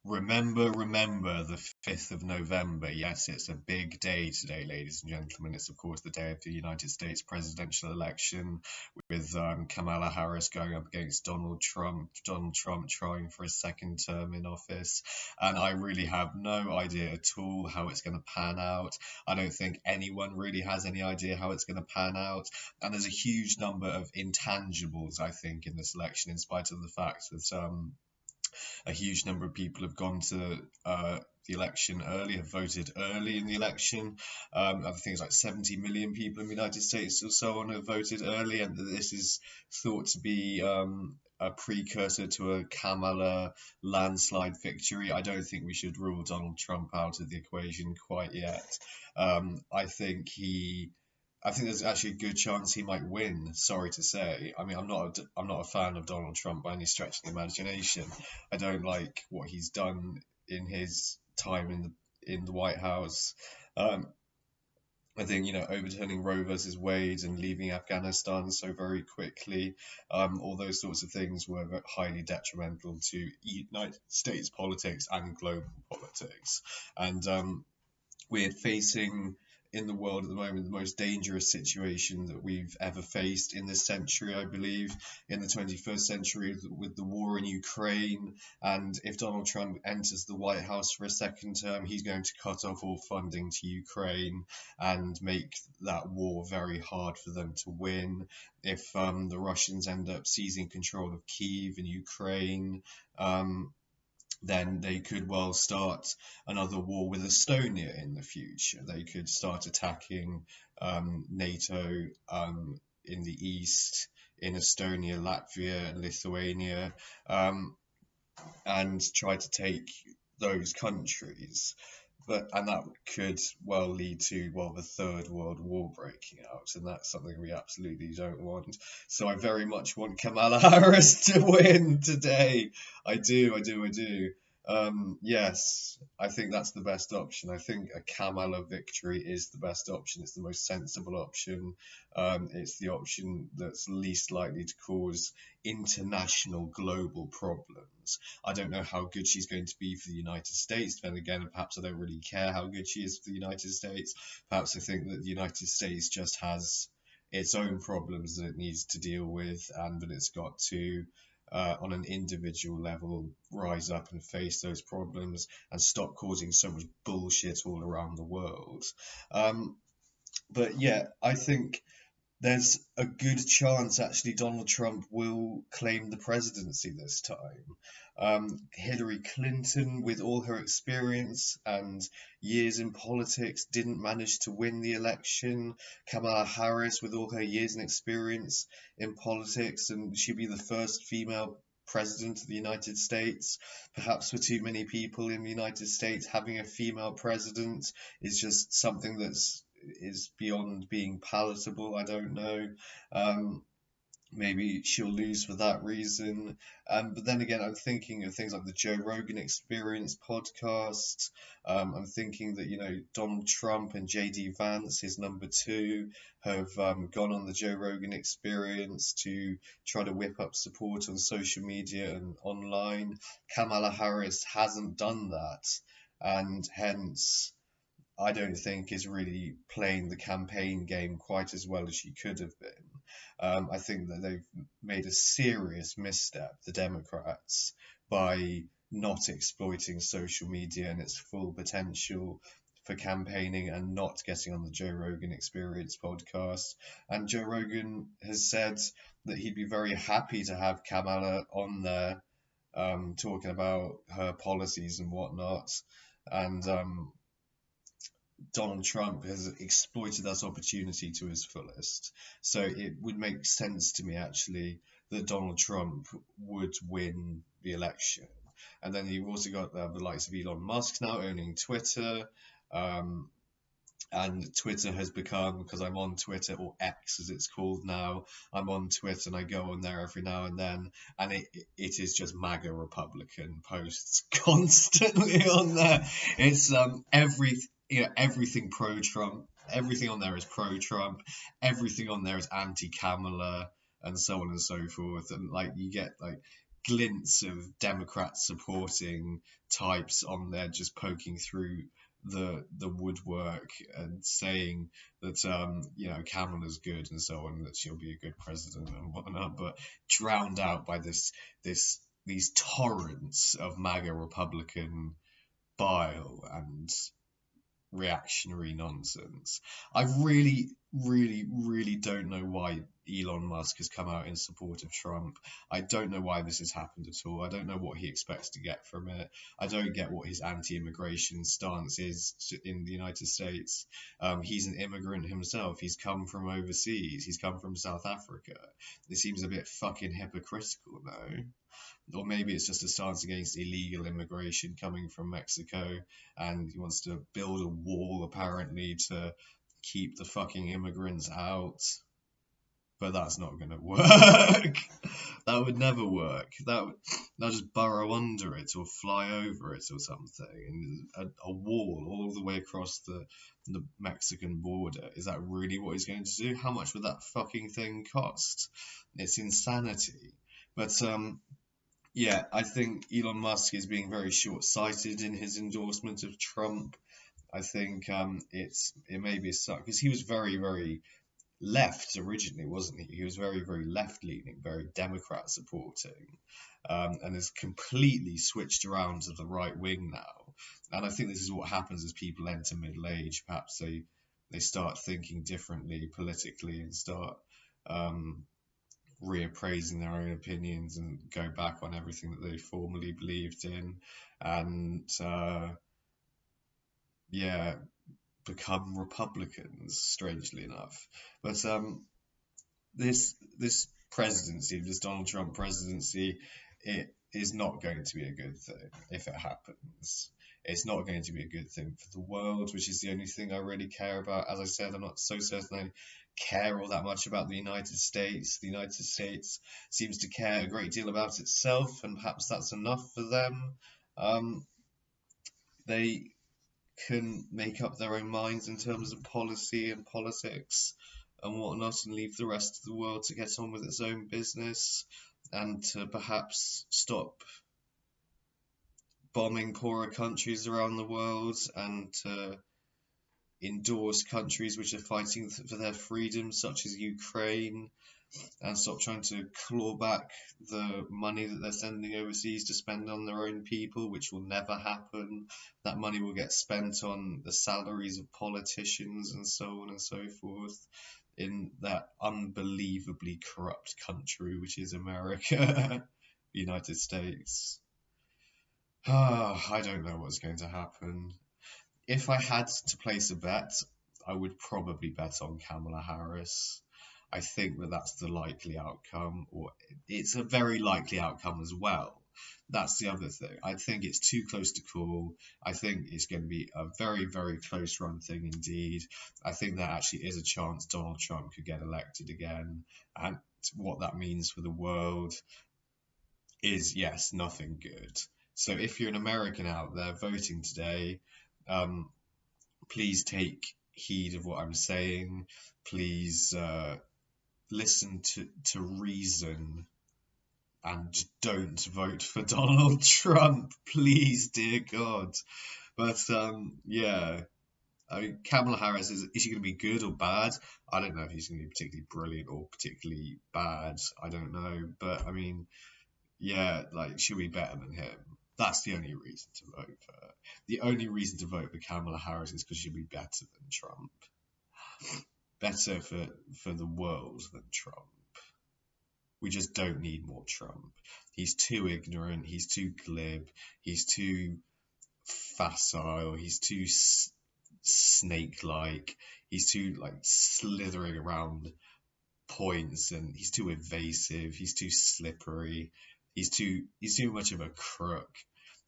Remember the 5th of November. Yes, it's a big day today, ladies and gentlemen. It's, of course, the day of the United States presidential election with Kamala Harris going up against Donald Trump. Donald Trump trying for a second term in office. And I really have no idea at all how it's going to pan out. I don't think anyone really has any idea how it's going to pan out. And there's a huge number of intangibles, I think, in this election, in spite of the fact that a huge number of people have gone to the election early, have voted early in the election. I think it's like 70 million people in the United States or so on have voted early, and this is thought to be a precursor to a Kamala landslide victory. I don't think we should rule Donald Trump out of the equation quite yet. I think there's actually a good chance he might win. Sorry to say. I mean, I'm not a fan of Donald Trump by any stretch of the imagination. I don't like what he's done in his time in the White House. I think, overturning Roe versus Wade and leaving Afghanistan so very quickly, all those sorts of things were highly detrimental to United States politics and global politics. And we're facing in the world at the moment the most dangerous situation that we've ever faced in this century, I believe, in the 21st century with the war in Ukraine. And if Donald Trump enters the White House for a second term, he's going to cut off all funding to Ukraine and make that war very hard for them to win. If the Russians end up seizing control of Kyiv and Ukraine, then they could well start another war with Estonia in the future. They could start attacking NATO in the east, in Estonia, Latvia, and Lithuania, and try to take those countries. And that could well lead to the Third World War breaking out, and that's something we absolutely don't want. So I very much want Kamala Harris to win today. I do. Yes, I think that's the best option. I think a Kamala victory is the best option. It's the most sensible option. It's the option that's least likely to cause international global problems. I don't know how good she's going to be for the United States. Then again, perhaps I don't really care how good she is for the United States. Perhaps I think that the United States just has its own problems that it needs to deal with, and that it's got to, on an individual level, rise up and face those problems and stop causing so much bullshit all around the world. But yeah, I think there's a good chance actually Donald Trump will claim the presidency this time. Hillary Clinton, with all her experience and years in politics, didn't manage to win the election. Kamala Harris, with all her years and experience in politics, and she'd be the first female president of the United States. Perhaps for too many people in the United States, having a female president is just something is beyond being palatable. I don't know. Maybe she'll lose for that reason. But then again, I'm thinking of things like the Joe Rogan Experience podcast. I'm thinking that, Donald Trump and JD Vance, his number two, have gone on the Joe Rogan Experience to try to whip up support on social media and online. Kamala Harris hasn't done that, and hence I don't think is really playing the campaign game quite as well as she could have been. I think that they've made a serious misstep, the Democrats, by not exploiting social media and its full potential for campaigning and not getting on the Joe Rogan Experience podcast. And Joe Rogan has said that he'd be very happy to have Kamala on there talking about her policies and whatnot. And Donald Trump has exploited that opportunity to his fullest. So it would make sense to me, actually, that Donald Trump would win the election. And then you've also got the likes of Elon Musk now owning Twitter. And Twitter has become, because I'm on Twitter, or X as it's called now, I'm on Twitter and I go on there every now and then, and it is just MAGA Republican posts constantly on there. It's everything pro-Trump, everything on there is pro-Trump, everything on there is anti-Kamala, and so on and so forth. And you get glints of Democrat supporting types on there just poking through the woodwork and saying that Kamala's good and so on, that she'll be a good president and whatnot, but drowned out by these torrents of MAGA Republican bile and reactionary nonsense. I really, really, really don't know why Elon Musk has come out in support of Trump. I don't know why this has happened at all. I don't know what he expects to get from it. I don't get what his anti-immigration stance is in the United States. He's an immigrant himself. He's come from overseas. He's come from South Africa. It seems a bit fucking hypocritical, no? Or maybe it's just a stance against illegal immigration coming from Mexico, and he wants to build a wall apparently to keep the fucking immigrants out. But that's not going to work. That would never work. They'll just burrow under it or fly over it or something. And a wall all the way across the Mexican border. Is that really what he's going to do? How much would that fucking thing cost? It's insanity. But yeah, I think Elon Musk is being very short-sighted in his endorsement of Trump. I think it may be a suck because he was very, very left originally, wasn't he? He was very, very left-leaning, very Democrat supporting, and has completely switched around to the right wing now. And I think this is what happens as people enter middle age. Perhaps they start thinking differently politically and start reappraising their own opinions and go back on everything that they formerly believed in, and become Republicans, strangely enough. But this presidency, this Donald Trump presidency, it is not going to be a good thing if it happens. It's not going to be a good thing for the world, which is the only thing I really care about. As I said, I'm not so certain I care all that much about the United States. The United States seems to care a great deal about itself, and perhaps that's enough for them. They can make up their own minds in terms of policy and politics and whatnot, and leave the rest of the world to get on with its own business, and to perhaps stop bombing poorer countries around the world, and to endorse countries which are fighting for their freedom, such as Ukraine, and stop trying to claw back the money that they're sending overseas to spend on their own people, which will never happen. That money will get spent on the salaries of politicians and so on and so forth in that unbelievably corrupt country, which is America, the United States. I don't know what's going to happen. If I had to place a bet, I would probably bet on Kamala Harris. I think that that's the likely outcome, or it's a very likely outcome as well. That's the other thing. I think it's too close to call. I think it's going to be a very, very close run thing indeed. I think there actually is a chance Donald Trump could get elected again. And what that means for the world is, yes, nothing good. So if you're an American out there voting today, please take heed of what I'm saying. Please listen to reason, and don't vote for Donald Trump, please, dear God. But yeah, I mean, Kamala Harris, is she going to be good or bad? I don't know if she's going to be particularly brilliant or particularly bad. I don't know, but I mean, yeah, like, she'll be better than him. That's the only reason to vote for her. The only reason to vote for Kamala Harris is because she'll be better than Trump. Better for the world than Trump. We just don't need more Trump. He's too ignorant. He's too glib. He's too facile. He's too snake-like. He's too, like, slithering around points, and he's too evasive. He's too slippery. He's too much of a crook.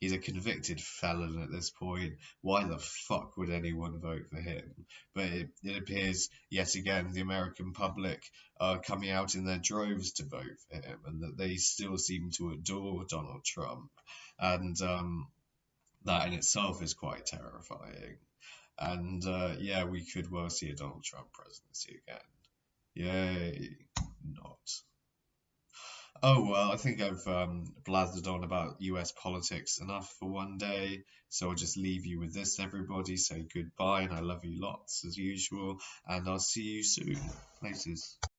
He's a convicted felon at this point. Why the fuck would anyone vote for him? But it appears, yet again, the American public are coming out in their droves to vote for him, and that they still seem to adore Donald Trump. And that in itself is quite terrifying. And yeah, we could well see a Donald Trump presidency again. Yay, not. Oh, well, I think I've blathered on about US politics enough for one day. So I'll just leave you with this, everybody. Say goodbye, and I love you lots as usual. And I'll see you soon. Places.